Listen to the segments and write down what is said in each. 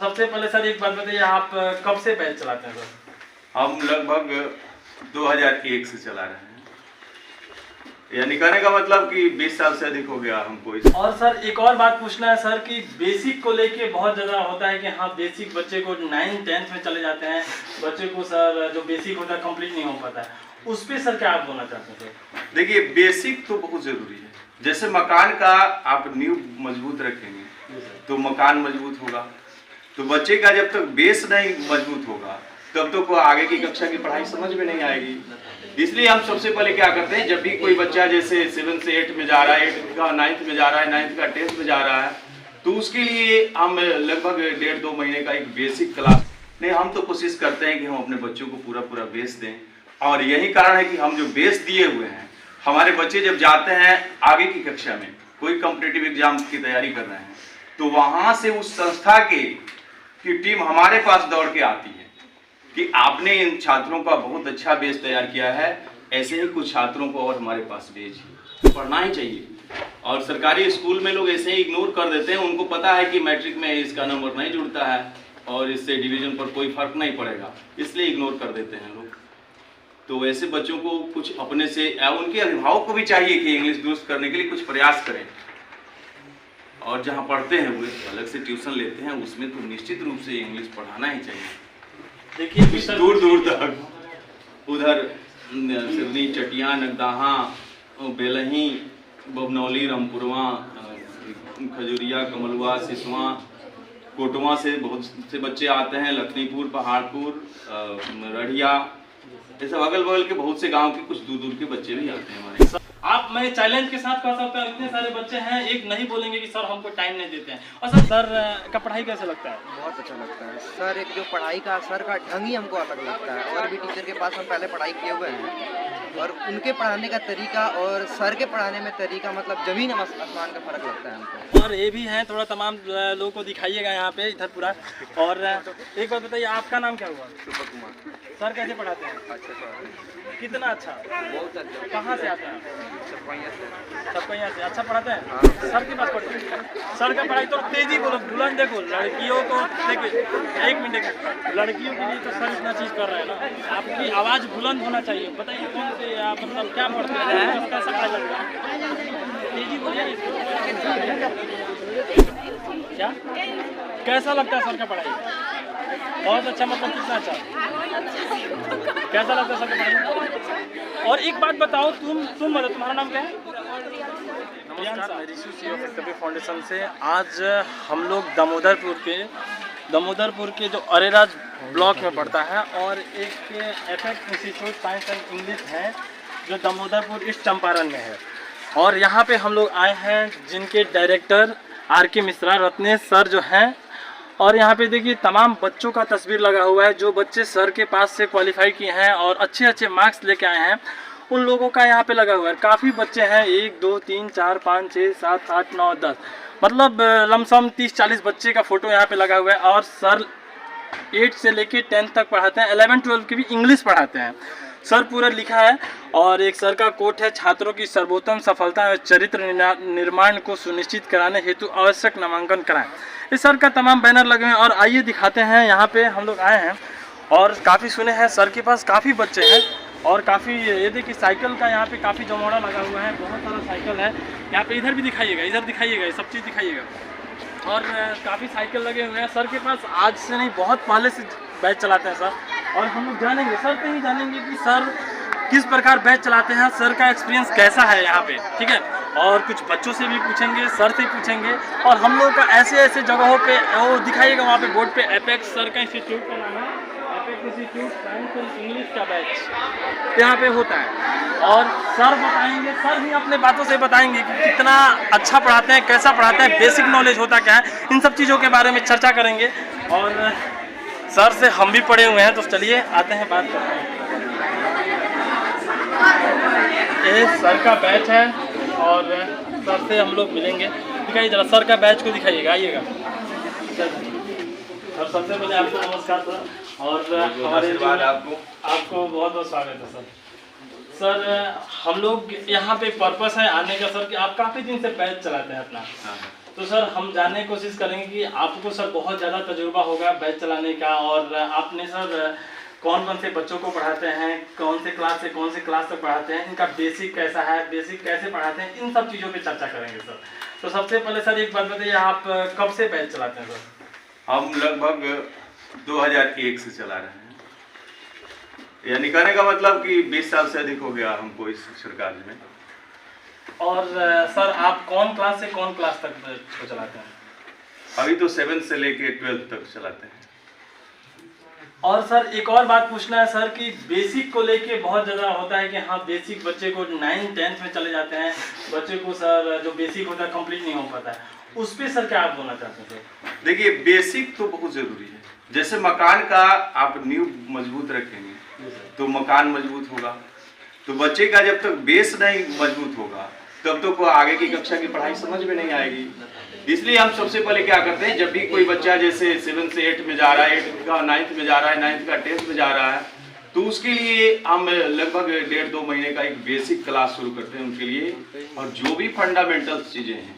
सबसे पहले सर एक बात बताइए, आप कब से बैच चलाते हैं सर? हम लगभग 2001 से चला रहे हैं, यानी कहने का मतलब कि 20 साल से अधिक हो गया हमको। और सर एक और बात पूछना है सर कि बेसिक को लेके बहुत ज़्यादा होता है कि हाँ बेसिक बच्चे को 9th 10th में चले जाते हैं, बच्चे को सर जो बेसिक होता है कंप्लीट नहीं हो पाता है, उस पर सर क्या आप बोलना चाहते हैं सर? देखिए, बेसिक तो बहुत जरूरी है। जैसे मकान का आप नींव मजबूत रखेंगे तो मकान मजबूत होगा, तो बच्चे का जब तक बेस नहीं मजबूत होगा तब तो को आगे की कक्षा की पढ़ाई समझ में नहीं आएगी। इसलिए हम सबसे पहले क्या करते हैं, जब भी कोई बच्चा जैसे 7 से 8 में जा रहा है, 8 का 9th में जा रहा है, 9th का 10th में जा रहा है, तो उसके लिए हम लगभग 1.5-2 महीने का एक बेसिक क्लास नहीं, हम तो कोशिश करते हैं कि हम अपने बच्चों को पूरा बेस दें। और यही कारण है कि हम जो बेस दिए हुए हैं, हमारे बच्चे जब जाते हैं आगे की कक्षा में, कोई कॉम्पिटिटिव एग्जाम की तैयारी कर रहे हैं, तो वहां से उस संस्था की टीम हमारे पास दौड़ के आती है कि आपने इन छात्रों का बहुत अच्छा बेस तैयार किया है, ऐसे ही कुछ छात्रों को और हमारे पास भेजिए, पढ़ना ही चाहिए। और सरकारी स्कूल में लोग ऐसे ही इग्नोर कर देते हैं, उनको पता है कि मैट्रिक में इसका नंबर नहीं जुड़ता है और इससे डिवीजन पर कोई फर्क नहीं पड़ेगा, इसलिए इग्नोर कर देते हैं लोग। तो ऐसे बच्चों को कुछ अपने से, उनके अभिभावक को भी चाहिए कि इंग्लिश दुरुस्त करने के लिए कुछ प्रयास करें। और जहाँ पढ़ते हैं वो अलग से ट्यूशन लेते हैं, उसमें तो निश्चित रूप से इंग्लिश पढ़ाना ही चाहिए। देखिए दूर दूर तक उधर सिवनी, चटिया, नगदाहा, बेलही, बबनौली, रामपुरवा, खजुरिया, कमलवा, सिसवा, कोटवा से बहुत से बच्चे आते हैं, लखनीपुर, पहाड़पुर, रढ़िया, ये सब अगल बगल के बहुत से गांव के कुछ दूर दूर के बच्चे भी आते हैं हमारे। आप मैं चैलेंज के साथ कह सकता हूँ, इतने सारे बच्चे हैं, एक नहीं बोलेंगे कि सर हमको टाइम नहीं देते हैं। और सर का पढ़ाई कैसे लगता है? बहुत अच्छा लगता है सर। एक जो पढ़ाई का सर का ढंग ही हमको अलग लगता है। और भी टीचर के पास हम पहले पढ़ाई किए हुए हैं और उनके पढ़ाने का तरीका और सर के पढ़ाने में तरीका, मतलब जमीन आसमान का फर्क लगता है हमको। और ये भी हैं, थोड़ा तमाम लोगों को दिखाइएगा यहाँ पे इधर पूरा। और एक बात बताइए, आपका नाम क्या हुआ? सुपर कुमार। सर कैसे पढ़ाते हैं? अच्छा सर। कितना अच्छा? बहुत अच्छा। कहाँ से आते हैं? सबको यहाँ से अच्छा पढ़ाते हैं। हाँ। सर के पास पढ़ते हैं। सर का पढ़ाई तो तेजी बोलो, बुलंद देखो, लड़कियों को देखिए, एक मिनट, लड़कियों के लिए तो सर इतना चीज़ कर रहे हैं ना, आपकी आवाज़ बुलंद होना चाहिए। बताइए कौन से आप मतलब क्या पढ़ते हैं, कैसा पढ़ाई करते हैं? तेजी बोलिए। क्या कैसा लगता है सर का पढ़ाई? बहुत अच्छा, मतलब कितना अच्छा? कैसा लगता है सर का पढ़ाई? और एक बात बताओ, तुम तुम्हारा नाम क्या है? नमस्कार, मैं ऋषि सीओ फाउंडेशन से। आज हम लोग दामोदरपुर के जो अरेराज ब्लॉक में पड़ता है और एक effect institute science and English है जो दामोदरपुर ईस्ट चंपारण में है। और यहाँ पे हम लोग आए हैं, जिनके director R K. Mishra Ratnesh sir जो हैं। और यहाँ पे देखिए तमाम बच्चों का तस्वीर लगा हुआ है, जो बच्चे सर के पास से क्वालिफाई किए हैं और अच्छे मार्क्स लेके आए हैं, उन लोगों का यहाँ पे लगा हुआ है। काफ़ी बच्चे हैं, 1 2 3 4 5 6 7 8 9 10, मतलब लमसम 30-40 बच्चे का फ़ोटो यहाँ पे लगा हुआ है। और सर 8 से लेके 10th तक पढ़ाते हैं, 11-12 की भी इंग्लिश पढ़ाते हैं। सर पूरा लिखा है और एक सर का कोट है, छात्रों की सर्वोत्तम सफलता और चरित्र निर्माण को सुनिश्चित कराने हेतु आवश्यक नामांकन कराएं। इस सर का तमाम बैनर लगे हैं। और आइए दिखाते हैं, यहाँ पे हम लोग आए हैं और काफ़ी सुने हैं सर के पास काफ़ी बच्चे हैं और काफ़ी, ये देखिए साइकिल का यहाँ पे काफ़ी जमोड़ा लगा हुआ है, बहुत सारा साइकिल है यहाँ पे। इधर भी दिखाइएगा, इधर दिखाइएगा, ये सब चीज़ दिखाइएगा। और काफ़ी साइकिल लगे हुए हैं सर के पास। आज से नहीं, बहुत पहले से बैच चलाते हैं सर। और हम लोग जानेंगे सर से ही जानेंगे कि सर किस प्रकार बैच चलाते हैं, सर का एक्सपीरियंस कैसा है यहाँ पे, ठीक है। और कुछ बच्चों से भी पूछेंगे, सर से पूछेंगे। और हम लोग का ऐसे जगहों पे वो दिखाइएगा, वहाँ पे बोर्ड पे एपेक्स सर का इंस्टीट्यूट का नाम है, apex institute science and English का बैच यहाँ पे होता है। और सर बताएंगे, सर भी अपने बातों से बताएंगे कि कितना अच्छा पढ़ाते हैं, कैसा पढ़ाते हैं, बेसिक नॉलेज होता क्या है, इन सब चीज़ों के बारे में चर्चा करेंगे। और सर से हम भी पढ़े हुए हैं, तो चलिए आते हैं, बात करते हैं। ये सर का बैच है और सर से हम लोग मिलेंगे। दिखाइए जरा सर का बैच को दिखाइएगा, आइएगा। और सबसे पहले आपको नमस्कार सर, और हमारे आपको बहुत बहुत स्वागत है सर। सर हम लोग यहाँ पे पर्पस है आने का सर कि आप काफ़ी दिन से बैच चलाते हैं अपना, तो सर हम जानने की कोशिश करेंगे कि आपको सर बहुत ज़्यादा तजुर्बा होगा बैच चलाने का, और आपने सर कौन कौन से बच्चों को पढ़ाते हैं, कौन से क्लास से कौन से क्लास तक पढ़ाते हैं, इनका बेसिक कैसा है, बेसिक कैसे पढ़ाते हैं, इन सब चीज़ों पे चर्चा करेंगे सर। तो सबसे पहले सर एक बात बताइए, आप कब से बैच चलाते हैं सर? हम लगभग 2001 से चला रहे हैं, यानी कहने का मतलब कि 20 साल से अधिक हो गया हमको इस शिक्षण कार्य में। और सर आप कौन क्लास से कौन क्लास तक को चलाते हैं? अभी तो 7 से लेके 12 तक चलाते हैं। और सर एक और बात पूछना है सर कि बेसिक को लेके बहुत ज़्यादा होता है कि हाँ बेसिक बच्चे को 9th 10th में चले जाते हैं, बच्चे को सर जो बेसिक होता है कंप्लीट नहीं हो पाता है, उस पर सर क्या आप बोलना चाहते हैं सर? देखिए, बेसिक तो बहुत जरूरी है। जैसे मकान का आप नींव मजबूत रखेंगे तो मकान मजबूत होगा। तो बच्चे का जब तक बेस नहीं मजबूत होगा तब तो को आगे की कक्षा की पढ़ाई समझ में नहीं आएगी। इसलिए हम सबसे पहले क्या करते हैं, जब भी कोई बच्चा जैसे 7 से 8 में जा रहा है, 8 का 9th में जा रहा है, 9th का 10th में जा रहा है, तो उसके लिए हम लगभग 1.5-2 महीने का एक बेसिक क्लास शुरू करते हैं उनके लिए। और जो भी फंडामेंटल चीज़ें हैं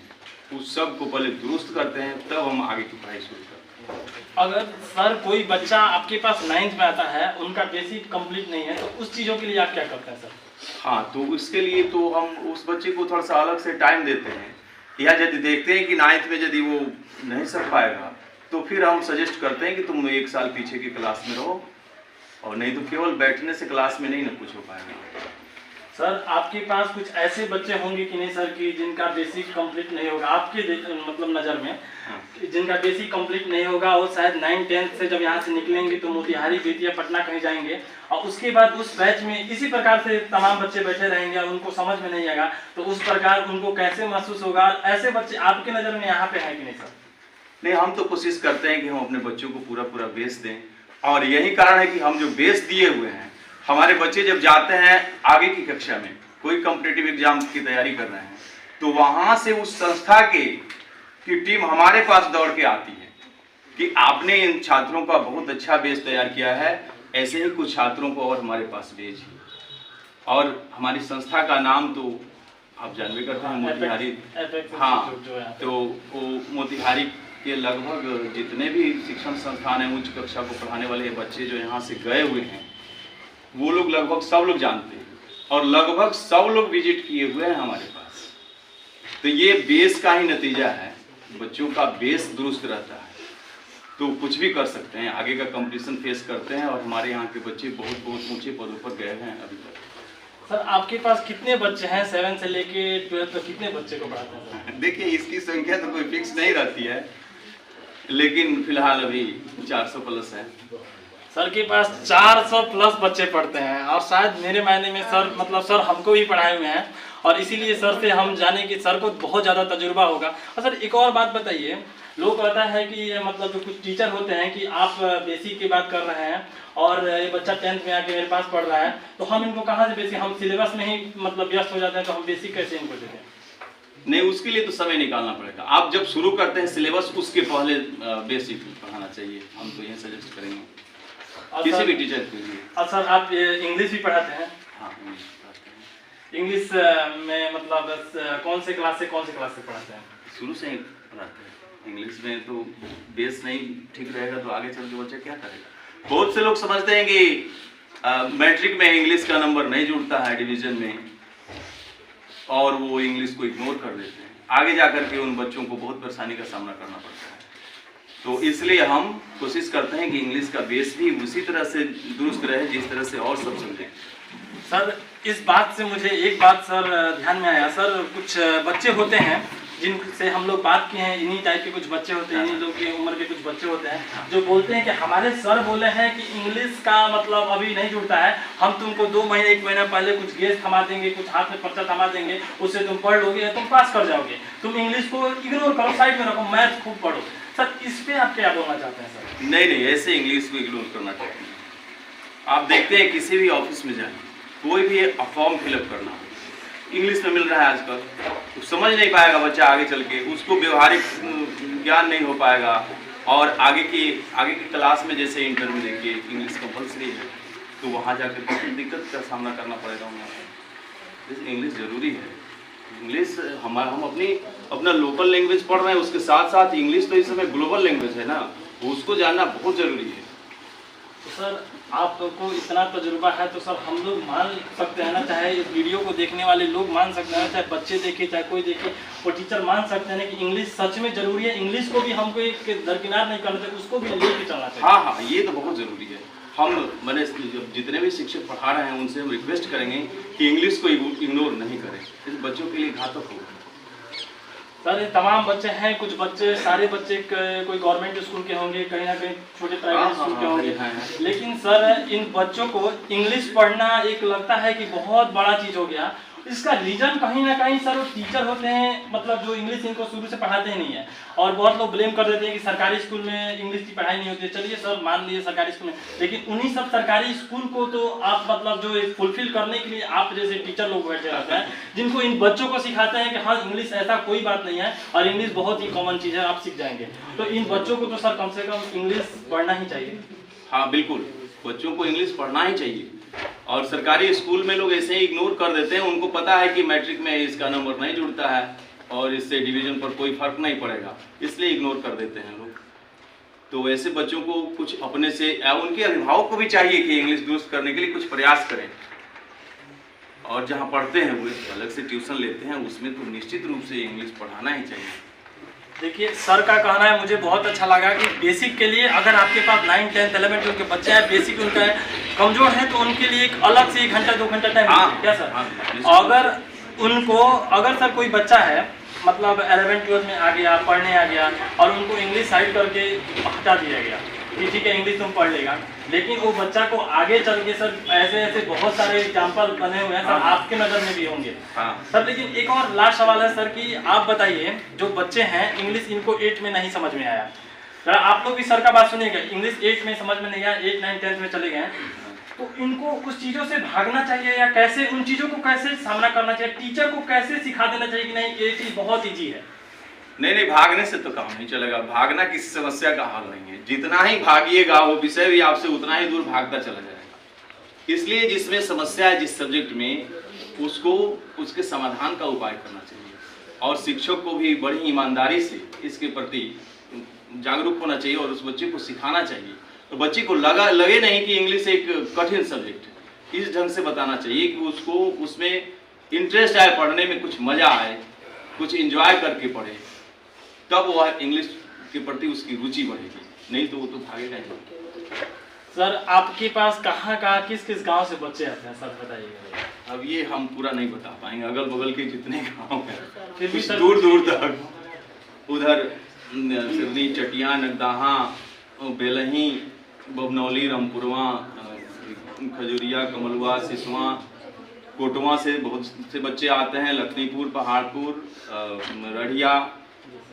उस सब को पहले दुरुस्त करते हैं, तब हम आगे की पढ़ाई शुरू करते हैं। अगर सर कोई बच्चा आपके पास 9th में आता है, उनका बेसिक कंप्लीट नहीं है, तो उस चीज़ों के लिए आप क्या करते हैं सर? हाँ, तो उसके लिए तो हम उस बच्चे को थोड़ा सा अलग से टाइम देते हैं, या यदि देखते हैं कि 9th में यदि वो नहीं सक पाएगा तो फिर हम सजेस्ट करते हैं कि तुम 1 साल पीछे की क्लास में रहो, और नहीं तो केवल बैठने से क्लास में नहीं ना कुछ हो पाएगा। सर आपके पास कुछ ऐसे बच्चे होंगे कि नहीं सर कि जिनका बेसिक कंप्लीट नहीं होगा आपके मतलब नज़र में, जिनका बेसिक कंप्लीट नहीं होगा, वो शायद 9th 10th से जब यहाँ से निकलेंगे तो मोतिहारी, बेतिया, पटना कहीं जाएंगे, और उसके बाद उस बैच में इसी प्रकार से तमाम बच्चे बैठे रहेंगे और उनको समझ में नहीं आएगा, तो उस प्रकार उनको कैसे महसूस होगा? ऐसे बच्चे आपके नज़र में यहाँ पे हैं कि नहीं सर? नहीं, हम तो कोशिश करते हैं कि हम अपने बच्चों को पूरा बेस दें, और यही कारण है कि हम जो बेस दिए हुए हैं, हमारे बच्चे जब जाते हैं आगे की कक्षा में, कोई कॉम्पिटिटिव एग्जाम की तैयारी कर रहे हैं, तो वहाँ से उस संस्था की टीम हमारे पास दौड़ के आती है कि आपने इन छात्रों का बहुत अच्छा बेस तैयार किया है, ऐसे ही कुछ छात्रों को और हमारे पास भेजिए। और हमारी संस्था का नाम तो आप जानबे करते हैं, मोतिहारी। हाँ, तो वो मोतिहारी के लगभग जितने भी शिक्षण संस्थान हैं, उच्च कक्षा को पढ़ाने वाले बच्चे जो यहाँ से गए हुए हैं, वो लोग लगभग सब लोग जानते हैं, और लगभग सब लोग विजिट किए हुए हैं हमारे पास। तो ये बेस का ही नतीजा है, बच्चों का बेस दुरुस्त रहता है तो कुछ भी कर सकते हैं, आगे का कंपटीशन फेस करते हैं, और हमारे यहाँ के बच्चे बहुत ऊंचे पदों पर गए हैं अभी तक। सर आपके पास कितने बच्चे हैं? 7 से लेके 12 तक कितने बच्चे को पढ़ाते हैं सर? देखिए, इसकी संख्या तो कोई फिक्स नहीं रहती है, लेकिन फिलहाल अभी 400 प्लस है। सर के पास 400 प्लस बच्चे पढ़ते हैं, और शायद मेरे मायने में सर मतलब सर हमको भी पढ़ाए हुए हैं, और इसीलिए सर से हम जाने कि सर को बहुत ज़्यादा तजुर्बा होगा। और सर एक और बात बताइए, लोग कहता है कि ये मतलब जो कुछ टीचर होते हैं कि आप बेसिक की बात कर रहे हैं और ये बच्चा 10th में आके मेरे पास पढ़ रहा है, तो हम इनको कहाँ से बेसिक, हम सिलेबस में ही मतलब व्यस्त हो जाते हैं, तो हम बेसिक कैसे इनको देते हैं? नहीं, उसके लिए तो समय निकालना पड़ेगा। आप जब शुरू करते हैं सिलेबस, उसके पहले बेसिक पढ़ाना चाहिए, हम तो यही सजेस्ट करेंगे किसी भी टीचर के लिए। और सर आप इंग्लिश भी पढ़ाते हैं? हाँ, इंग्लिश पढ़ाते हैं। इंग्लिश में मतलब कौन से क्लास से पढ़ाते हैं? शुरू से ही पढ़ाते हैं। इंग्लिश में तो बेस नहीं ठीक रहेगा तो आगे चल के बच्चा क्या करेगा? बहुत से लोग समझते हैं कि मैट्रिक में इंग्लिश का नंबर नहीं जुड़ता है डिवीजन में, और वो इंग्लिश को इग्नोर कर देते हैं। आगे जाकर के उन बच्चों को बहुत परेशानी का सामना करना पड़ता है। तो इसलिए हम कोशिश करते हैं कि इंग्लिश का बेस भी उसी तरह से दुरुस्त रहे जिस तरह से और सब समझें। सर इस बात से मुझे एक बात सर ध्यान में आया, सर कुछ बच्चे होते हैं जिनसे हम लोग बात किए हैं, इन्हीं टाइप के कुछ बच्चे होते हैं, इन्हीं लोग की उम्र के कुछ बच्चे होते हैं जो बोलते हैं कि हमारे सर बोले हैं कि इंग्लिश का मतलब अभी नहीं जुड़ता है, हम तुमको 2 महीने 1 महीना पहले कुछ गेस थमा देंगे, कुछ हाथ में पर्चा थमा देंगे, उससे तुम पढ़ लोगे, तुम पास कर जाओगे, तुम इंग्लिश को इग्नोर करो, साइड में रखो, मैथ खूब पढ़ो। सर इस पे आप क्या बोलना चाहते हैं सर? नहीं, ऐसे इंग्लिश को इग्नोर करना चाहिए। आप देखते हैं किसी भी ऑफिस में जाए, कोई भी फॉर्म फिलअप करना इंग्लिश में मिल रहा है आजकल, तो समझ नहीं पाएगा बच्चा आगे चल के, उसको व्यवहारिक ज्ञान नहीं हो पाएगा, और आगे की क्लास में जैसे इंटर में देखिए इंग्लिश कंपलसरी है, तो वहाँ जाकर बहुत दिक्कत का सामना करना पड़ेगा उन्हें। इंग्लिश जरूरी है। इंग्लिश हम अपनी अपना लोकल लैंग्वेज पढ़ रहे हैं, उसके साथ साथ इंग्लिश तो इस समय ग्लोबल लैंग्वेज है ना, उसको जानना बहुत ज़रूरी है। तो सर आपको इतना तजुर्बा है तो सर हम लोग मान सकते हैं ना, चाहे इस वीडियो को देखने वाले लोग मान सकते हैं, चाहे बच्चे देखे चाहे कोई देखे, और टीचर मान सकते हैं कि इंग्लिश सच में जरूरी है, इंग्लिश को भी हमको एक दरकिनार नहीं करना चाहिए, उसको भी लेके चलना चाहिए। हाँ हाँ, ये तो बहुत ज़रूरी है। मैंने जितने भी शिक्षक पढ़ा रहे हैं उनसे हम रिक्वेस्ट करेंगे कि इंग्लिश को इग्नोर नहीं करें, इस बच्चों के लिए घातक होगा। सर ये तमाम बच्चे हैं, कुछ बच्चे, सारे बच्चे कोई गवर्नमेंट स्कूल के होंगे, कहीं ना कहीं छोटे प्राइवेट स्कूल के होंगे, लेकिन सर इन बच्चों को इंग्लिश पढ़ना एक लगता है कि बहुत बड़ा चीज़ हो गया। इसका रीजन कहीं ना कहीं सर वो टीचर होते हैं, मतलब जो इंग्लिश इनको शुरू से पढ़ाते ही नहीं है, और बहुत लोग ब्लेम कर देते हैं कि सरकारी स्कूल में इंग्लिश की पढ़ाई नहीं होती है। चलिए सर मान लीजिए सरकारी स्कूल में, लेकिन उन्हीं सब सरकारी स्कूल को तो आप मतलब जो फुलफिल करने के लिए आप जैसे टीचर लोग बैठे रहते हैं, जिनको इन बच्चों को सिखाते हैं कि हाँ इंग्लिश ऐसा कोई बात नहीं है और इंग्लिश बहुत ही कॉमन चीज़ है, आप सीख जाएंगे। तो इन बच्चों को तो सर कम से कम इंग्लिश पढ़ना ही चाहिए। हाँ बिल्कुल, बच्चों को इंग्लिश पढ़ना ही चाहिए, और सरकारी स्कूल में लोग ऐसे ही इग्नोर कर देते हैं। उनको पता है कि मैट्रिक में इसका नंबर नहीं जुड़ता है और इससे डिवीजन पर कोई फर्क नहीं पड़ेगा, इसलिए इग्नोर कर देते हैं लोग। तो ऐसे बच्चों को कुछ अपने से, उनके अभिभावक को भी चाहिए कि इंग्लिश दुरुस्त करने के लिए कुछ प्रयास करें, और जहाँ पढ़ते हैं वो अलग से ट्यूशन लेते हैं, उसमें तो निश्चित रूप से इंग्लिश पढ़ाना ही चाहिए। देखिए सर का कहना है, मुझे बहुत अच्छा लगा कि बेसिक के लिए अगर आपके पास 9, 10, 11, 12 के बच्चे हैं, बेसिक उनका कमजोर है, तो उनके लिए एक अलग से 1 घंटा 2 घंटा टाइम क्या सर? अगर सर कोई बच्चा है मतलब 11, 12 में आ गया, पढ़ने आ गया, और उनको इंग्लिश साइड करके हटा दिया गया कि ठीक है इंग्लिश तुम पढ़ लेगा, लेकिन वो बच्चा को आगे चल के सर ऐसे बहुत सारे एग्जाम्पल बने हुए हैं सर, आपके नज़र में भी होंगे सर। लेकिन एक और लास्ट सवाल है सर कि आप बताइए, जो बच्चे हैं इंग्लिश इनको 8 में नहीं समझ में आया, सर आप लोग भी सर का बात सुनिएगा, इंग्लिश 8 में समझ में नहीं आया, 8, 9, 10 में चले गए, तो इनको उस चीज़ों से भागना चाहिए या कैसे उन चीज़ों को कैसे सामना करना चाहिए? टीचर को कैसे सिखा देना चाहिए कि नहीं ये चीज़ बहुत ईजी है? नहीं, भागने से तो काम नहीं चलेगा, भागना किसी समस्या का हल नहीं है। जितना ही भागिएगा वो विषय भी आपसे उतना ही दूर भागता चला जाएगा। इसलिए जिसमें समस्या है, जिस सब्जेक्ट में, उसको उसके समाधान का उपाय करना चाहिए, और शिक्षक को भी बड़ी ईमानदारी से इसके प्रति जागरूक होना चाहिए और उस बच्चे को सिखाना चाहिए। तो बच्चे को लगे नहीं कि इंग्लिश एक कठिन सब्जेक्ट, इस ढंग से बताना चाहिए कि उसको उसमें इंटरेस्ट आए, पढ़ने में कुछ मजा आए, कुछ एंजॉय करके पढ़े, तब वह इंग्लिश के प्रति उसकी रुचि बढ़ेगी, नहीं तो वो तो भागेगा ही। सर आपके पास कहाँ किस किस गांव से बच्चे आते हैं सर बताइएगा? अब ये हम पूरा नहीं बता पाएंगे, अगल बगल के जितने गांव हैं, फिर भी सर दूर दूर तक, उधर सिवनी, चटिया, नगदाहा, बेलही, बबनौली, रामपुरवा, खजुरिया, कमलवा, सिसवा, कोटवा से बहुत से बच्चे आते हैं, लखनीपुर, पहाड़पुर, रढ़िया,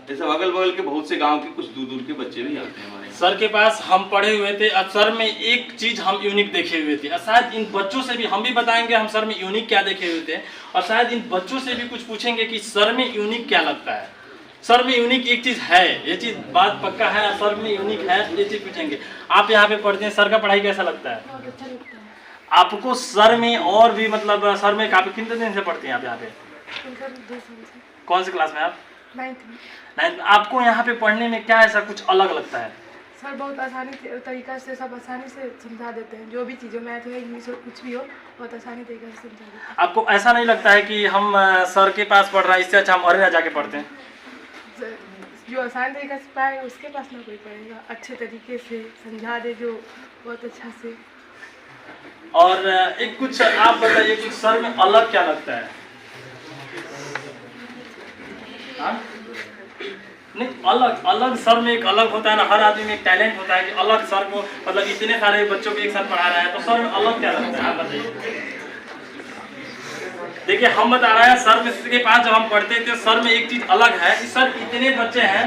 ये सब अगल बगल के बहुत से गांव के कुछ दूर दूर के बच्चे भी आते हैं हमारे सर के पास। हम पढ़े हुए थे, अब सर में एक चीज हम यूनिक देखे हुए थे, और शायद इन बच्चों से भी हम भी बताएंगे हम सर में यूनिक क्या देखे हुए थे, और शायद इन बच्चों से भी कुछ पूछेंगे कि सर में यूनिक क्या लगता है। सर में यूनिक एक चीज है, ये चीज बात पक्का है, सर में यूनिक है, ये चीज पूछेंगे। आप यहाँ पे पढ़ते हैं, सर का पढ़ाई कैसा लगता है आपको? सर में और भी मतलब सर में काफी कितने दिन से पढ़ते हैं आप यहाँ पे? कौन सी क्लास में आप? 9th। आपको यहाँ पे पढ़ने में क्या ऐसा कुछ अलग लगता है? सर बहुत आसानी तरीका से सब आसानी से समझा देते हैं, जो भी चीज़ें मैथ हो, इंग्लिश हो, कुछ भी हो, बहुत आसानी तरीके से समझा देते हैं। आपको ऐसा नहीं लगता है कि हम सर के पास पढ़ रहे हैं, इससे अच्छा हम और जाके पढ़ते हैं? जो आसान तरीका से पाए उसके पास ना कोई पढ़ेगा, अच्छे तरीके से समझा दे जो बहुत अच्छा से। और एक कुछ आप बताइए, कुछ सर में अलग क्या लगता है? हाँ? नहीं, अलग सर में एक अलग होता है ना, हर आदमी में एक टैलेंट होता है कि अलग सर को मतलब इतने सारे बच्चों को एक साथ पढ़ा रहा है, तो सर में अलग क्या लगता है आप बताइए। देखिए हम बता रहे हैं, सर में के पास जब हम पढ़ते थे, सर में एक चीज अलग है कि सर इतने बच्चे हैं,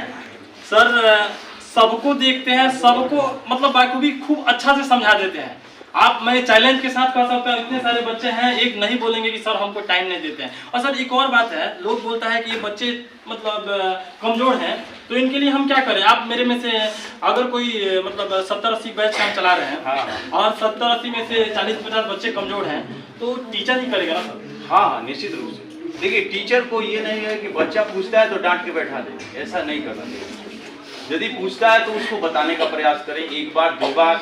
सर सबको देखते हैं, सबको मतलब बाखूबी खूब अच्छा से समझा देते हैं। आप मैं चैलेंज के साथ कह सकता हूँ, इतने सारे बच्चे हैं, एक नहीं बोलेंगे कि सर हमको टाइम नहीं देते हैं। और सर एक और बात है, लोग बोलता है कि ये बच्चे मतलब कमजोर हैं, तो इनके लिए हम क्या करें? आप मेरे में से अगर कोई मतलब 70-80 बैच हम चला रहे हैं और 70-80 में से 40-50 बच्चे कमजोर हैं, तो टीचर ही करेगा ना सर? हाँ, निश्चित रूप से। देखिए टीचर को ये नहीं है कि बच्चा पूछता है तो डांट के बैठा दे, ऐसा नहीं करना चाहिए। यदि पूछता है तो उसको बताने का प्रयास करें, एक बार दो बार,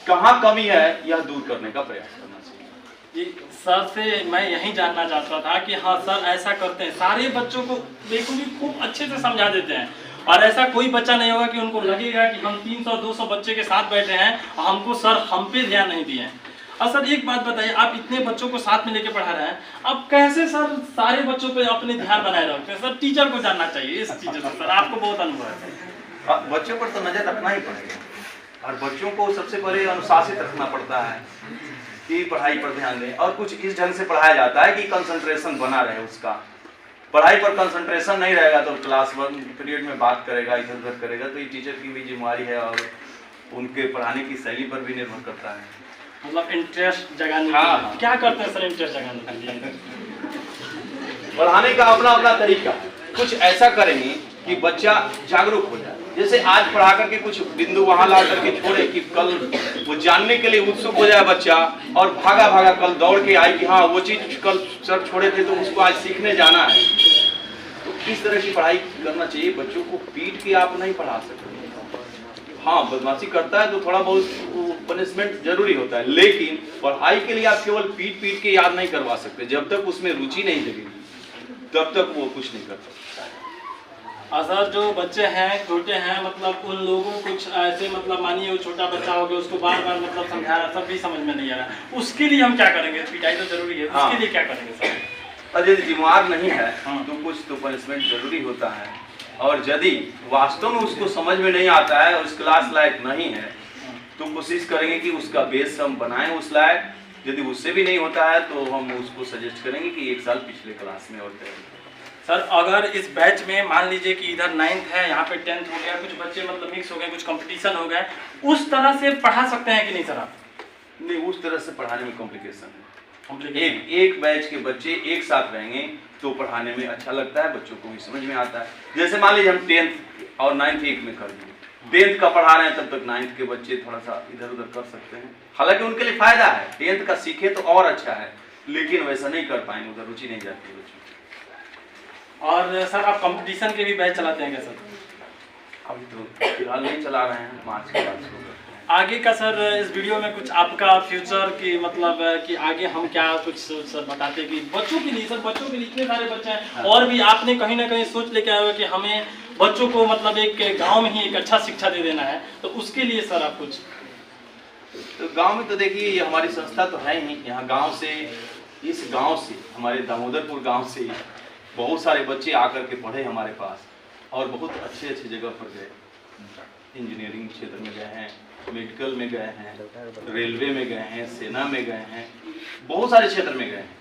कहाँ कमी है यह दूर करने का प्रयास करना चाहिए। सर से मैं यही जानना चाहता था कि हाँ सर ऐसा करते हैं, सारे बच्चों को बिल्कुल भी खूब अच्छे से समझा देते हैं, और ऐसा कोई बच्चा नहीं होगा कि उनको लगेगा कि हम 300-200 बच्चे के साथ बैठे हैं और हमको सर हम पे ध्यान नहीं दिए हैं। और सर एक बात बताइए, आप इतने बच्चों को साथ में लेके पढ़ा रहे हैं, अब कैसे सर सारे बच्चों पे अपने ध्यान बनाए रखते हैं? सर टीचर को जानना चाहिए इस चीज़ से, सर आपको बहुत अनुभव है। बच्चों पर तो नजर रखना ही पड़ेगा, और बच्चों को सबसे पहले अनुशासित रखना पड़ता है कि पढ़ाई पर ध्यान दें, और कुछ इस ढंग से पढ़ाया जाता है कि कंसंट्रेशन बना रहे उसका। पढ़ाई पर कंसंट्रेशन नहीं रहेगा तो क्लास पीरियड में बात करेगा, इधर उधर करेगा, तो ये टीचर की भी जिम्मेवारी है और उनके पढ़ाने की शैली पर भी निर्भर करता है। मतलब इंटरेस्ट जगाने हाँ। क्या करते हैं सर इंटरेस्ट जगाने के लिए? पढ़ाने का अपना अपना तरीका, कुछ ऐसा करेंगे कि बच्चा जागरूक हो जाए। जैसे आज पढ़ा करके कुछ बिंदु वहां ला करके छोड़े कि कल वो जानने के लिए उत्सुक हो जाए बच्चा, और भागा भागा कल दौड़ के आए कि हाँ वो चीज कल सर छोड़े थे तो उसको आज सीखने जाना है। तो इस तरह की पढ़ाई करना चाहिए। बच्चों को पीट के आप नहीं पढ़ा सकते। हाँ बदमाशी करता है तो थोड़ा बहुत पनिशमेंट जरूरी होता है, लेकिन पढ़ाई के लिए आप केवल पीट पीट के याद नहीं करवा सकते। जब तक उसमें रुचि नहीं जगेगी तब तक वो कुछ नहीं कर सकता। सर जो बच्चे हैं छोटे हैं, मतलब उन लोगों कुछ ऐसे, मतलब मानिए वो छोटा बच्चा हो गया, उसको बार बार मतलब समझा रहा, सब भी समझ में नहीं आ रहा, उसके लिए हम क्या करेंगे? पिटाई तो जरूरी है, उसके लिए क्या करेंगे सर? और यदि दिमाग नहीं है तो कुछ तो पनिशमेंट जरूरी होता है, और यदि वास्तव में उसको समझ में नहीं आता है और उस क्लास लायक नहीं है तो कोशिश करेंगे कि उसका बेस हम बनाएं उस लायक। यदि उससे भी नहीं होता है तो हम उसको सजेस्ट करेंगे कि एक साल पिछले क्लास में और करेंगे। सर अगर इस बैच में मान लीजिए कि इधर 9th है, यहाँ पे 10th हो गया, कुछ बच्चे मतलब मिक्स हो गए, कुछ कंपटीशन हो गए, उस तरह से पढ़ा सकते हैं कि नहीं सर आप? नहीं, उस तरह से पढ़ाने में कॉम्प्लिकेशन है। एक बैच के बच्चे एक साथ रहेंगे तो पढ़ाने में अच्छा लगता है, बच्चों को भी समझ में आता है। जैसे मान लीजिए हम 10th और 9th एक में कर दिए, 10th का पढ़ा रहे हैं तब तक 9th के बच्चे थोड़ा सा इधर उधर कर सकते हैं। हालांकि उनके लिए फायदा है, 10th का सीखे तो और अच्छा है, लेकिन वैसा नहीं कर पाएंगे, उधर रुचि नहीं जाती है बच्चों। और सर आप कंपटीशन के भी बैच चलाते हैं क्या सर? अभी तो फिलहाल नहीं चला रहे हैं, मार्च के बाद शुरू करते हैं। आगे का सर इस वीडियो में कुछ आपका फ्यूचर की मतलब कि आगे हम क्या कुछ सर बताते कि बच्चों के लिए, सर बच्चों के लिए इतने सारे बच्चे हैं, और भी आपने कहीं ना कहीं सोच लेके आए हो कि हमें बच्चों को मतलब एक गांव में ही एक अच्छा शिक्षा दे देना है, तो उसके लिए सर आप कुछ? तो गांव में तो देखिए ये हमारी संस्था तो है ही, यहाँ गांव से, इस गांव से, हमारे दामोदरपुर गांव से बहुत सारे बच्चे आकर के पढ़े हमारे पास, और बहुत अच्छे अच्छे जगह पर गए। इंजीनियरिंग क्षेत्र में गए हैं, मेडिकल में गए हैं, रेलवे में गए हैं, सेना में गए हैं, बहुत सारे क्षेत्र में गए हैं।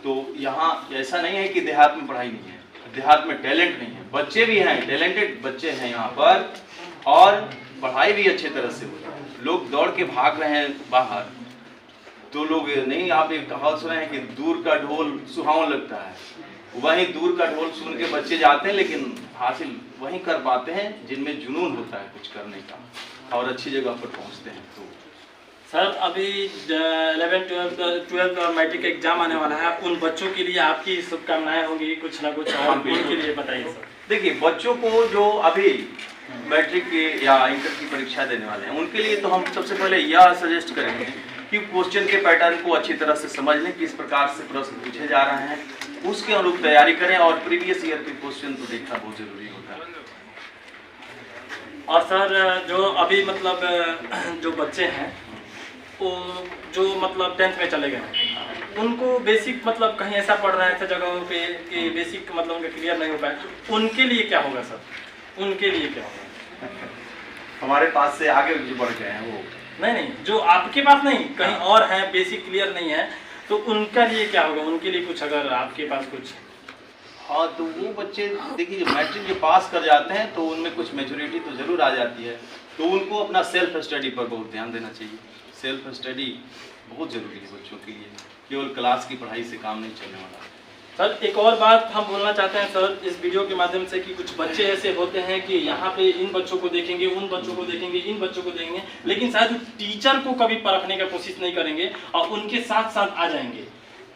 तो यहाँ ऐसा नहीं है कि देहात में पढ़ाई नहीं है, देहात में टैलेंट नहीं है, बच्चे भी हैं, टैलेंटेड बच्चे हैं यहाँ पर, और पढ़ाई भी अच्छे तरह से हो रही है। लोग दौड़ के भाग रहे हैं बाहर, तो लोग नहीं, आप एक कहावत सुने हैं कि दूर का ढोल सुहावन लगता है, वहीं दूर का ढोल सुन के बच्चे जाते हैं, लेकिन हासिल वहीं कर पाते हैं जिनमें जुनून होता है कुछ करने का, और अच्छी जगह पर पहुंचते हैं। तो सर अभी 11th 12th और मैट्रिक एग्जाम आने वाला है, उन बच्चों के लिए आपकी शुभकामनाएं होंगी कुछ ना कुछ, और उनके लिए बताइए सर। देखिए बच्चों को जो अभी मैट्रिक के या इंटर की परीक्षा देने वाले हैं, उनके लिए तो हम सबसे पहले यह सजेस्ट करेंगे कि क्वेश्चन के पैटर्न को अच्छी तरह से समझ लें, किस प्रकार से प्रश्न पूछे जा रहे हैं, उसके अनुरूप तैयारी करें, और प्रीवियस ईयर के क्वेश्चन तो देखना बहुत जरूरी होता है। और सर जो अभी मतलब जो बच्चे हैं वो जो मतलब 10th में चले गए हैं, उनको बेसिक मतलब कहीं ऐसा पढ़ रहा है ऐसे जगहों पे कि बेसिक मतलब उनका क्लियर नहीं हो पाए, उनके लिए क्या होगा सर? उनके लिए क्या होगा? हमारे पास से आगे जो बढ़ गए हैं वो नहीं, जो आपके पास नहीं, कहीं और है, बेसिक क्लियर नहीं है, तो उनका लिए क्या होगा? उनके लिए कुछ अगर आपके पास कुछ? हाँ, तो वो बच्चे देखिए मैट्रिक जो पास कर जाते हैं तो उनमें कुछ मेच्योरिटी तो जरूर आ जाती है, तो उनको अपना सेल्फ स्टडी पर बहुत ध्यान देना चाहिए। सेल्फ स्टडी बहुत ज़रूरी है बच्चों के लिए, केवल क्लास की पढ़ाई से काम नहीं चलने वाला। सर एक और बात हम बोलना चाहते हैं सर इस वीडियो के माध्यम से कि कुछ बच्चे ऐसे होते हैं कि यहाँ पे इन बच्चों को देखेंगे, उन बच्चों को देखेंगे, इन बच्चों को देखेंगे, लेकिन शायद टीचर को कभी परखने का कोशिश नहीं करेंगे और उनके साथ साथ आ जाएंगे।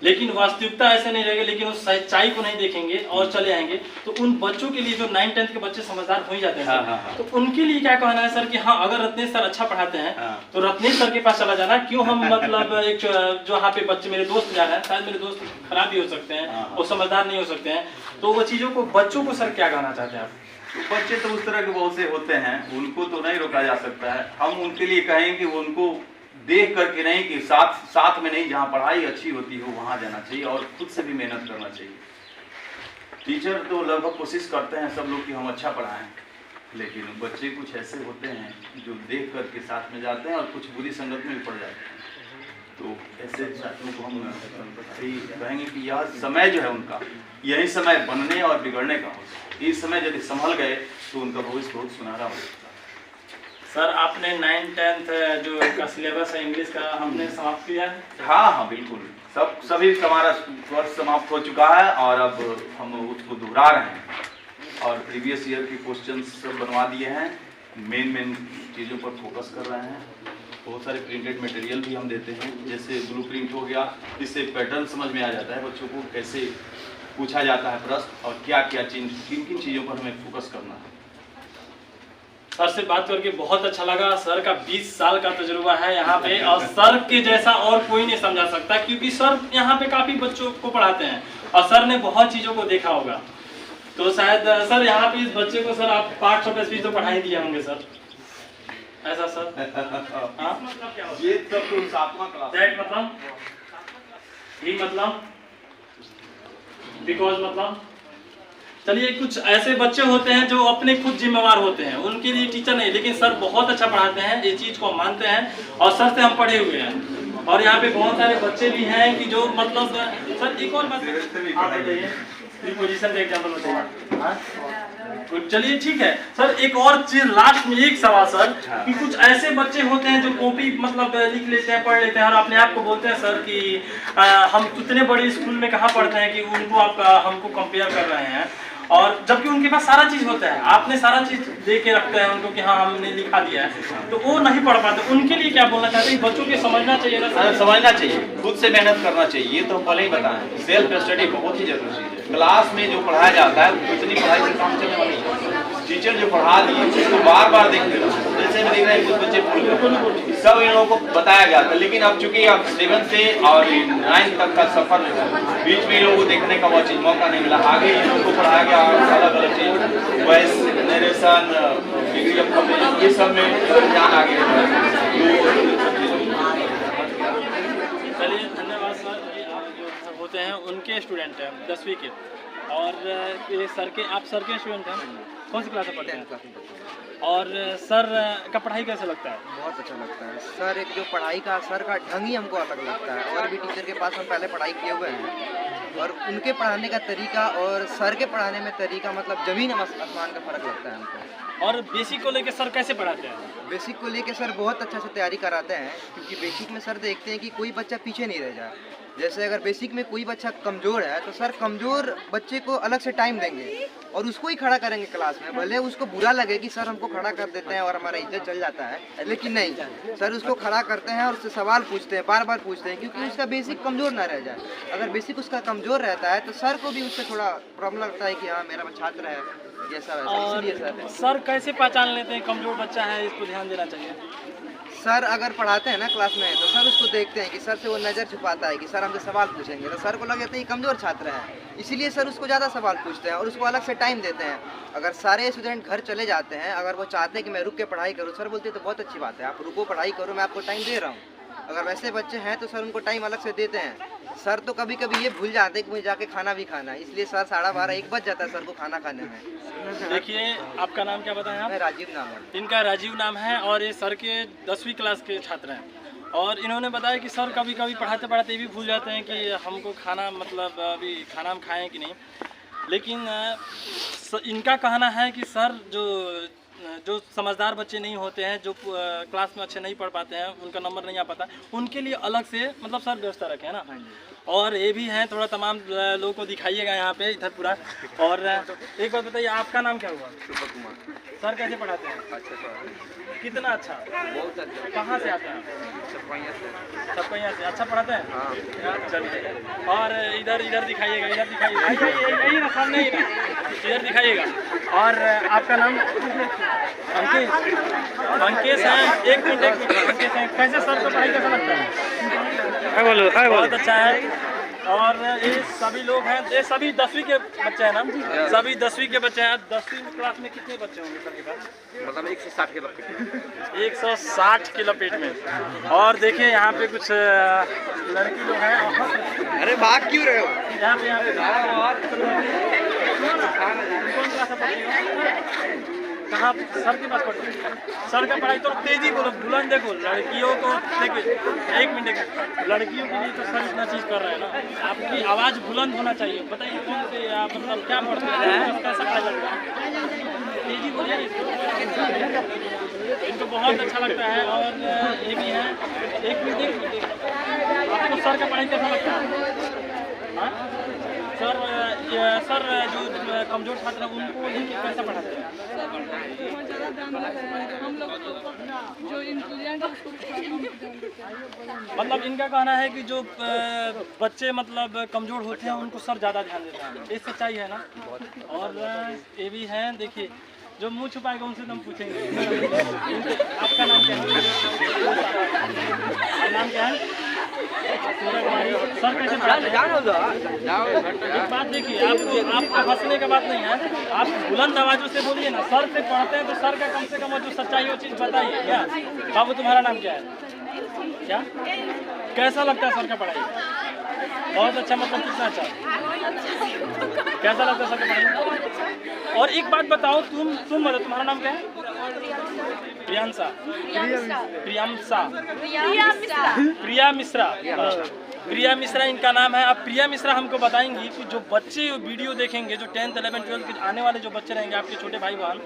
लेकिन वास्तविकता ऐसे नहीं रहेगी, लेकिन उस सच्चाई को नहीं देखेंगे और चले आएंगे। तो उन बच्चों के लिए जो 9-10 के बच्चे समझदार हो ही जाते हैं सर, तो उनके लिए क्या कहना है सर कि हाँ अगर रत्नेश सर अच्छा पढ़ाते हैं तो रत्नेश सर के पास चला जाना, क्यों हम मतलब एक जो यहाँ पे बच्चे मेरे दोस्त जा रहे हैं, शायद मेरे दोस्त खराब भी हो सकते हैं, वो समझदार नहीं हो सकते हैं, तो वो चीज़ों को बच्चों को सर क्या कहना चाहते हैं आप? तो बच्चे तो उस तरह के बहुत से होते हैं, उनको तो नहीं रोका जा सकता है। हम उनके लिए कहें कि उनको देख करके नहीं कि साथ में नहीं, जहाँ पढ़ाई अच्छी होती हो वहाँ जाना चाहिए और खुद से भी मेहनत करना चाहिए। टीचर तो लगभग कोशिश करते हैं सब लोग कि हम अच्छा पढ़ाएं, लेकिन बच्चे कुछ ऐसे होते हैं जो देख करके साथ में जाते हैं और कुछ बुरी संगत में भी पड़ जाते हैं। तो ऐसे छात्रों को हम कहेंगे कि यह समय जो है उनका, यही समय बनने और बिगड़ने का होता है। इस समय यदि संभल गए तो उनका भविष्य बहुत सुनहरा हो सकता है। सर आपने 9-10 जो का सिलेबस है इंग्लिश का हमने समाप्त किया है? हाँ बिल्कुल, सभी हमारा वर्ष समाप्त हो चुका है और अब हम उसको दोहरा रहे हैं और प्रीवियस ईयर के क्वेश्चंस सब बनवा दिए हैं। मेन चीज़ों पर फोकस कर रहे हैं। बहुत सारे प्रिंटेड मटेरियल भी हम देते हैं, जैसे ब्लूप्रिंट हो गया, इससे पैटर्न समझ में आ जाता है बच्चों को कैसे पूछा जाता है प्रश्न और क्या क्या किन किन चीज़ों पर हमें फोकस करना है। सर से बात करके बहुत अच्छा लगा। सर का 20 साल का तजुर्बा है यहाँ पे और सर के जैसा और कोई नहीं समझा सकता, क्योंकि सर यहाँ पे काफ़ी बच्चों को पढ़ाते हैं और सर ने बहुत चीज़ों को देखा होगा। तो शायद सर यहाँ पे इस बच्चे को सर आप 500 फीस तो पढ़ा ही दिए होंगे सर, ऐसा सर? हाँ ये सब तो 7वां क्लास, दैट मतलब ही मतलब बिकॉज मतलब चलिए, कुछ ऐसे बच्चे होते हैं जो अपने खुद जिम्मेवार होते हैं, उनके लिए टीचर नहीं, लेकिन सर बहुत अच्छा पढ़ाते हैं, ये चीज़ को हम मानते हैं और सर से हम पढ़े हुए हैं। और यहाँ पे बहुत सारे बच्चे भी हैं कि जो मतलब सर एक और बात आप बताइए, पोजीशन का एग्जाम्पल बताइए। चलिए ठीक है सर, एक और चीज लास्ट में एक सवाल सर कि कुछ ऐसे बच्चे होते हैं जो कॉपी मतलब लिख लेते हैं, पढ़ लेते हैं और अपने आप को बोलते हैं सर कि हम इतने बड़े स्कूल में कहाँ पढ़ते हैं कि उनको आप हमको कंपेयर कर रहे हैं, और जबकि उनके पास सारा चीज होता है, आपने सारा चीज दे के रखते हैं उनको कि हाँ हमने लिखा दिया है, तो वो नहीं पढ़ पाते। उनके लिए क्या बोलना चाहते हैं? बच्चों के समझना चाहिए ना सर? समझना चाहिए, खुद से मेहनत करना चाहिए, ये तो हम पहले ही बताएं। सेल्फ स्टडी बहुत ही जरूरी चीज है। क्लास में जो पढ़ाया जाता है उतनी पढ़ाई से काम चलने वाली है। टीचर जो पढ़ा दिए उसको बार बार देखते रहो, जैसे मैं देख रहे हैं कुछ बच्चे भूल सब इन लोगों को बताया गया था, लेकिन अब चूंकि अब 7 से और 9 तक का सफर बीच में इन लोगों को देखने का वो चीज मौका नहीं मिला। आगे इन लोगों को पढ़ाया गया अलग अलग चीज, voice narration, degree of communication, ये सब में ध्यान आगे। चलिए धन्यवाद सर। आप जो होते हैं उनके स्टूडेंट हैं 10वीं के, और ये सर के, आप सर के स्टूडेंट हैं, कौन सी क्लास में पढ़ते हैं? और सर का पढ़ाई कैसा लगता है? बहुत अच्छा लगता है सर। एक जो पढ़ाई का सर का ढंग ही हमको अलग लगता है। और भी टीचर के पास हम पहले पढ़ाई किए हुए हैं और उनके पढ़ाने का तरीका और सर के पढ़ाने में तरीका मतलब ज़मीन आसमान का फ़र्क लगता है हमको। और बेसिक को लेकर सर कैसे पढ़ाते हैं? बेसिक को लेके सर बहुत अच्छा से तैयारी कराते हैं, क्योंकि बेसिक में सर देखते हैं कि कोई बच्चा पीछे नहीं रह जाए। जैसे अगर बेसिक में कोई बच्चा कमज़ोर है तो सर कमज़ोर बच्चे को अलग से टाइम देंगे और उसको ही खड़ा करेंगे क्लास में। भले उसको बुरा लगे कि सर हमको खड़ा कर देते हैं और हमारा इज्जत चल जाता है, लेकिन नहीं, सर उसको खड़ा करते हैं और उससे सवाल पूछते हैं, बार बार पूछते हैं, क्योंकि उसका बेसिक कमज़ोर ना रह जाए। अगर बेसिक उसका कमज़ोर रहता है तो सर को भी उससे थोड़ा प्रॉब्लम लगता है कि हाँ मेरा छात्र है जैसा वैसा। इसलिए सर कैसे पहचान लेते हैं कमज़ोर बच्चा है, इसको ध्यान देना चाहिए? सर अगर पढ़ाते हैं ना क्लास में तो सर उसको देखते हैं कि सर से वो नज़र छुपाता है कि सर हमसे सवाल पूछेंगे, तो सर को लग जाता है ये कमज़ोर छात्र है, इसीलिए सर उसको ज़्यादा सवाल पूछते हैं और उसको अलग से टाइम देते हैं। अगर सारे स्टूडेंट घर चले जाते हैं, अगर वो चाहते हैं कि मैं रुक के पढ़ाई करूँ, सर बोलते हैं तो बहुत अच्छी बात है, आप रुको पढ़ाई करो, मैं आपको टाइम दे रहा हूँ। अगर वैसे बच्चे हैं तो सर उनको टाइम अलग से देते हैं। सर तो कभी कभी ये भूल जाते हैं कि मुझे जाके खाना भी खाना है, इसलिए सर 12:30-1 बज जाता है सर को खाना खाने में। देखिए आपका नाम क्या बताएं आप? मैं राजीव नाम है। इनका राजीव नाम है और ये सर के 10वीं क्लास के छात्र हैं। और इन्होंने बताया कि सर कभी कभी पढ़ाते पढ़ाते ये भी भूल जाते हैं कि हमको खाना मतलब अभी खाना हम खाएं कि नहीं। लेकिन इनका कहना है कि सर जो समझदार बच्चे नहीं होते हैं, जो क्लास में अच्छे नहीं पढ़ पाते हैं, उनका नंबर नहीं आ पाता, उनके लिए अलग से मतलब सर व्यवस्था रखे है ना। और ये भी हैं, थोड़ा तमाम लोगों को दिखाइएगा यहाँ पे इधर पूरा। और एक बात बताइए, आपका नाम क्या हुआ? सुपर कुमार। सर कैसे पढ़ाते हैं? अच्छा। कितना अच्छा? बहुत अच्छा। कहाँ से आते हैं? सबको यहाँ से अच्छा पढ़ाते हैं? हाँ। चलिए, और इधर दिखाइएगा, इधर दिखाइएगा, यही ना, सामने ही ना, इधर दिखाइएगा। और आपका नाम? अंकेश है। एक मिनट अंकेश है। कैसे सर को पढ़ाई कैसा लगता है? बहुत अच्छा है। और ये सभी लोग हैं, ये सभी 10वीं के बच्चे हैं ना? सभी 10वीं के बच्चे हैं। 10वीं क्लास में कितने बच्चे होंगे सर के पास? मतलब 160 के लपेट में। 160 के लपेट में। और देखिए यहाँ पे कुछ लड़की लोग हैं। अरे भाग क्यों रहे हो? यहाँ पे कौन क्लास में पढ़ती हो? कहाँ? सर के पास पढ़ती है? सर का पढ़ाई तो तेजी बोलो, बुलंद देखो। लड़कियों को देखिए, एक मिनट, लड़कियों के लिए तो सर इतना चीज़ कर रहे हैं ना। आपकी आवाज़ बुलंद होना चाहिए। बताइए कौन से मतलब क्या पढ़ते हैं, कैसा पढ़ाई करते हैं? तेजी बोलिए। इनको बहुत अच्छा लगता है। और ये भी है। एक मिनट, आपको सर का पढ़ाई कैसा लगता है? हाँ सर, जो कमजोर छात्र हैं उनको लेके कैसे पढ़ाते हैं? बहुत ज़्यादा ध्यान देते हैं हम लोग जो इंटेलिजेंट है उसको। मतलब इनका कहना है कि जो बच्चे मतलब कमजोर होते हैं उनको सर ज़्यादा ध्यान देते हैं। ये सच्चाई है ना? और ये भी हैं, देखिए जो मुंह छुपाएगा उनसे तो हम पूछेंगे। आपका नाम क्या है? नाम क्या है? सर कैसे पढ़ाते हैं? एक बात देखिए, आपको हंसने का बात नहीं है, आप बुलंद आवाज़ों से बोलिए ना। सर से पढ़ते हैं तो सर का कम से कम जो सच्चाई वो चीज़ बताइए। क्या बाबू, तुम्हारा नाम क्या है? क्या कैसा लगता है सर का पढ़ाई? बहुत अच्छा। मतलब कितना अच्छा? कैसा लगता है सर का पढ़ाई? और एक बात बताओ, तुम मतलब तुम्हारा नाम क्या है? प्रियांशा। प्रिया मिश्रा। प्रिया मिश्रा इनका नाम है। अब प्रिया मिश्रा हमको बताएंगी कि जो बच्चे वीडियो देखेंगे, जो 10th 11th 12th के आने वाले जो बच्चे रहेंगे, आपके छोटे भाई बहन,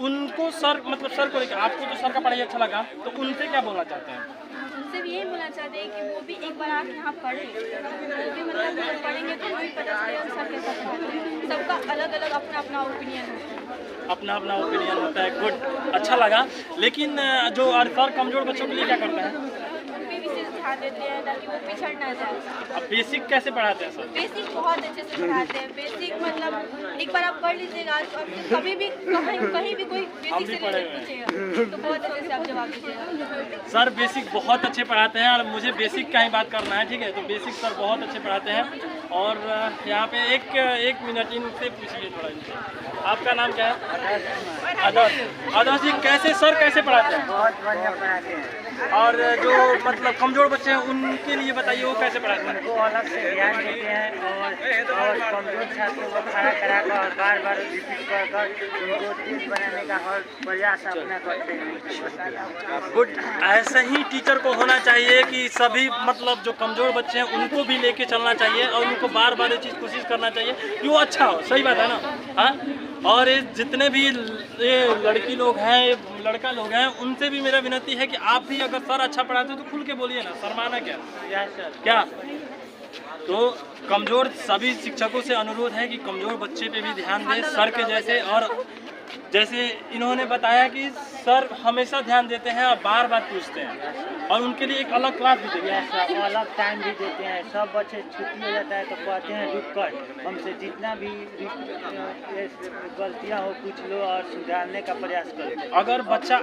उनको सर मतलब सर को लेकर आपको जो सर का पढ़ाई अच्छा लगा तो उनसे क्या बोलना चाहते हैं? उनसे भी यही बोलना चाहते हैं कि वो भी एक बार आके यहाँ पढ़े। वो भी मतलब जब पढ़ेंगे तो वही पता चलेगा सर कैसा पढ़ाते हैं। सबका अलग अलग अपना अपना ओपिनियन होता है। अपना अपना ओपिनियन होता है। गुड, अच्छा लगा। लेकिन जो सर कमजोर बच्चों के लिए क्या करते हैं? उनपे विशेष ध्यान देते हैं ताकि वो पिछड़ ना जाए। अब बेसिक कैसे पढ़ाते हैं सर? बेसिक बहुत अच्छे से पढ़ाते हैं। बेसिक मतलब एक बार आप पढ़ लीजिएगा तो आपको कभी भी कहीं भी कोई बेसिक से रिलेटेड पूछेगा तो बहुत अच्छे से आप जवाब दीजिएगा। सर बेसिक बहुत अच्छे पढ़ाते हैं और मुझे बेसिक का ही बात करना है, ठीक है? तो बेसिक सर बहुत अच्छे पढ़ाते हैं। और यहाँ पे एक मिनट इनसे पूछिए थोड़ा। इनसे आपका नाम क्या है? आदर्श जी, कैसे सर कैसे पढ़ाते हैं? बहुत बढ़िया पढ़ाते हैं। और जो मतलब कमजोर बच्चे हैं उनके लिए बताइए वो कैसे पढ़ाते हैं? उनको अलग से ध्यान देते हैं और कमजोर छात्रों को खड़ा करा कर और बार बार रिपीट कर उनको तेज बनाने का हर प्रयास अपना करते हैं। गुड, ऐसे ही टीचर को होना चाहिए कि सभी मतलब जो कमजोर बच्चे हैं उनको भी लेके चलना चाहिए और उनको बार बार ये चीज़ कोशिश करना चाहिए कि वो अच्छा हो। सही बात है ना? हाँ। और ये जितने भी ये लड़की लोग हैं, ये लड़का लोग हैं, उनसे भी मेरा विनती है कि आप भी अगर सर अच्छा पढ़ाते हो तो खुल के बोलिए ना, शर्माना क्या? क्या तो कमज़ोर सभी शिक्षकों से अनुरोध है कि कमज़ोर बच्चे पे भी ध्यान दें सर के जैसे। और जैसे इन्होंने बताया कि सर हमेशा ध्यान देते हैं और बार बार पूछते हैं और उनके लिए एक अलग क्लास भी देते हैं, अलग टाइम भी देते हैं। सब बच्चे छुट्टी हो जाता है तो कहते हैं रुक कर हमसे जितना भी गलतियाँ हो पूछ लो और सुधारने का प्रयास करो।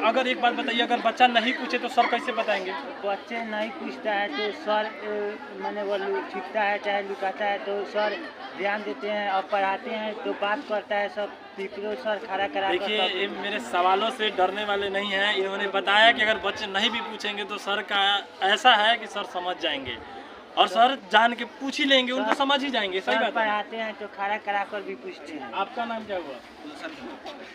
अगर एक बात बताइए, अगर बच्चा नहीं पूछे तो सर कैसे बताएंगे? बच्चे नहीं पूछता है तो सर मैंने वो छिपता है चाहे लुकाता है तो सर ध्यान देते हैं और पढ़ाते हैं तो बात करता है। सब टीचरों सर खड़ा करा। देखिए ये मेरे सवालों से डरने वाले नहीं हैं। इन्होंने बताया कि अगर बच्चे नहीं भी पूछेंगे तो सर का ऐसा है कि सर समझ जाएंगे और सर जान के पूछ ही लेंगे, उनको समझ ही जाएंगे। सही बात है। पढ़ाते हैं तो खड़ा करा कर भी पूछते हैं। आपका नाम क्या हुआ?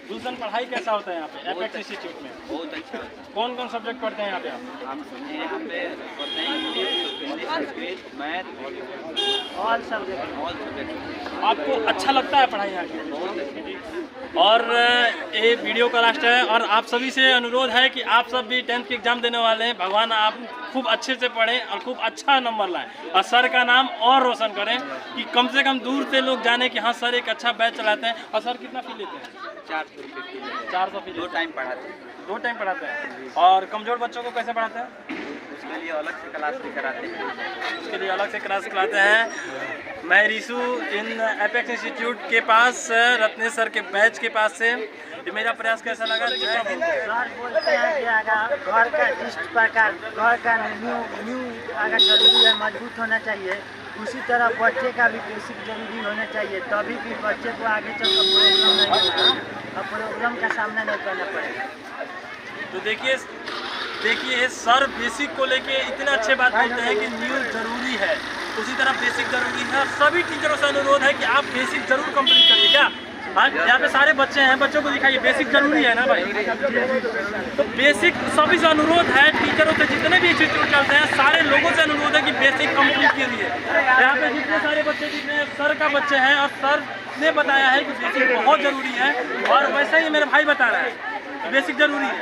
गुलशन। पढ़ाई कैसा होता है यहाँ पे एपेक्स इंस्टीट्यूट में? बहुत अच्छा। कौन कौन सब्जेक्ट पढ़ते हैं यहाँ पे आप? यहाँ पे पढ़ते हैं English, Sanskrit, math, all subject. आपको अच्छा लगता है पढ़ाई यहाँ की? बहुत अच्छी। और ये वीडियो का लास्ट है और आप सभी से अनुरोध है कि आप सब भी 10th की एग्ज़ाम देने वाले हैं। भगवान आप खूब अच्छे से पढ़ें और खूब अच्छा नंबर लाएं और सर का नाम और रोशन करें कि कम से कम दूर से लोग जाने कि हाँ सर एक अच्छा बैच चलाते हैं। और सर कितना फी लेते हैं? 400 रुपये। 400 फी। 2 टाइम पढ़ाते हैं। 2 टाइम पढ़ाते हैं। और कमज़ोर बच्चों को कैसे पढ़ाते हैं? उसके लिए अलग से क्लास भी कराते हैं। उसके लिए अलग से क्लास कराते हैं। मैं रिशु इन एपेक्स इंस्टीट्यूट के पास रत्नेश सर के बैच के पास से, ये मेरा प्रयास कैसा लगा? सर बोलते हैं कि अगर घर का जिस प्रकार घर का न्यू अगर जरूरी है, मजबूत होना चाहिए, उसी तरह बच्चे का भी बेसिक जरूरी होना चाहिए, तभी भी बच्चे को आगे चलकर प्रॉब्लम नहीं होगा और प्रॉब्लम का सामना नहीं करना पड़ेगा। तो देखिए सर बेसिक को लेके इतने अच्छे बात बोलते हैं कि न्यू जरूरी है, उसी तरह बेसिक जरूरी है। सभी टीचरों से अनुरोध है कि आप बेसिक जरूर कंप्लीट करिए। क्या हाँ, यहाँ पे सारे बच्चे हैं, बच्चों को दिखाइए, बेसिक जरूरी है ना भाई। तो बेसिक सभी से अनुरोध है, टीचरों से जितने भी इंस्टीट्यूट चलते हैं सारे लोगों से अनुरोध है कि बेसिक कंप्लीट के लिए यहाँ पे जितने सारे बच्चे जितने सर का बच्चे हैं, और सर ने बताया है कि बेसिक बहुत ज़रूरी है। और वैसे ही मेरा भाई बता रहा है कि बेसिक ज़रूरी है।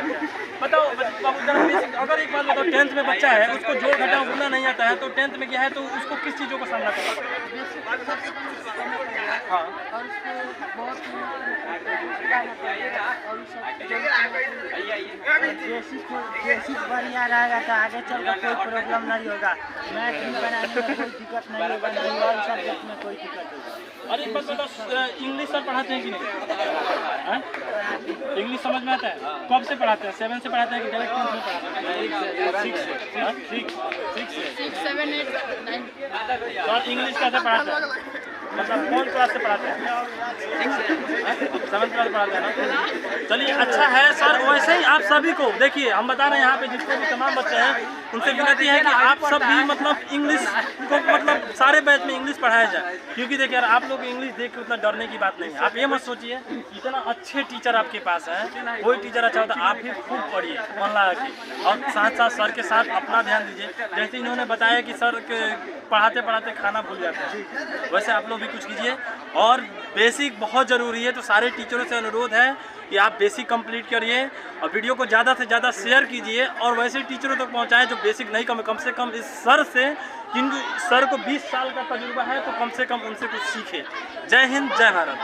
बताओ बाबू जरा बेसिक, अगर एक बात बताओ, 10th में बच्चा है, उसको जोड़ घटाव गुना नहीं आता है, तो 10th में क्या है, तो उसको किस चीज़ों का सामना करना पड़ेगा? हाँ, बेसिक बढ़िया रहेगा तो आगे चलकर कोई प्रॉब्लम नहीं होगा। मैथ भी बनाने में कोई दिक्कत नहीं होगा, नहीं और सब्जेक्ट में कोई दिक्कत होगा। अरे एक बात बताओ, इंग्लिश सर पढ़ाते हैं कि नहीं? इंग्लिश समझ में आता है? कब से पढ़ाते हैं? 7 से पढ़ाते हैं कि डायरेक्ट 10th में पढ़ाते हैं? 6 से 7 8 9। सर इंग्लिश कैसे पढ़ाते हैं? मतलब कौन क्लास से पढ़ाते हैं? 7th क्लास पढ़ाते हैं ना। चलिए अच्छा है सर। वैसे ही आप सभी को देखिए, हम बता रहे हैं यहाँ पे जितने भी तमाम बच्चे हैं, उनसे विनती है कि आप सब भी मतलब इंग्लिश को मतलब सारे बैच में इंग्लिश पढ़ाया जाए। क्योंकि देखिए यार, आप लोग इंग्लिश देख के उतना डरने की बात नहीं है। आप ये मत सोचिए, इतना अच्छे टीचर आपके पास है, कोई टीचर अच्छा होता है, आप भी खूब पढ़िए मन लगा के, और साथ साथ सर के साथ अपना ध्यान दीजिए। जैसे इन्होंने बताया कि सर पढ़ाते पढ़ाते खाना भूल जाते हैं, वैसे आप लोग भी कुछ कीजिए। और बेसिक बहुत ज़रूरी है, तो सारे टीचरों से अनुरोध है कि आप बेसिक कंप्लीट करिए और वीडियो को ज़्यादा से ज़्यादा शेयर कीजिए और वैसे टीचरों तक पहुंचाएं जो बेसिक नहीं कम से कम इस सर से, जिन सर को 20 साल का तजुर्बा है, तो कम से कम उनसे कुछ सीखे। जय हिंद, जय भारत।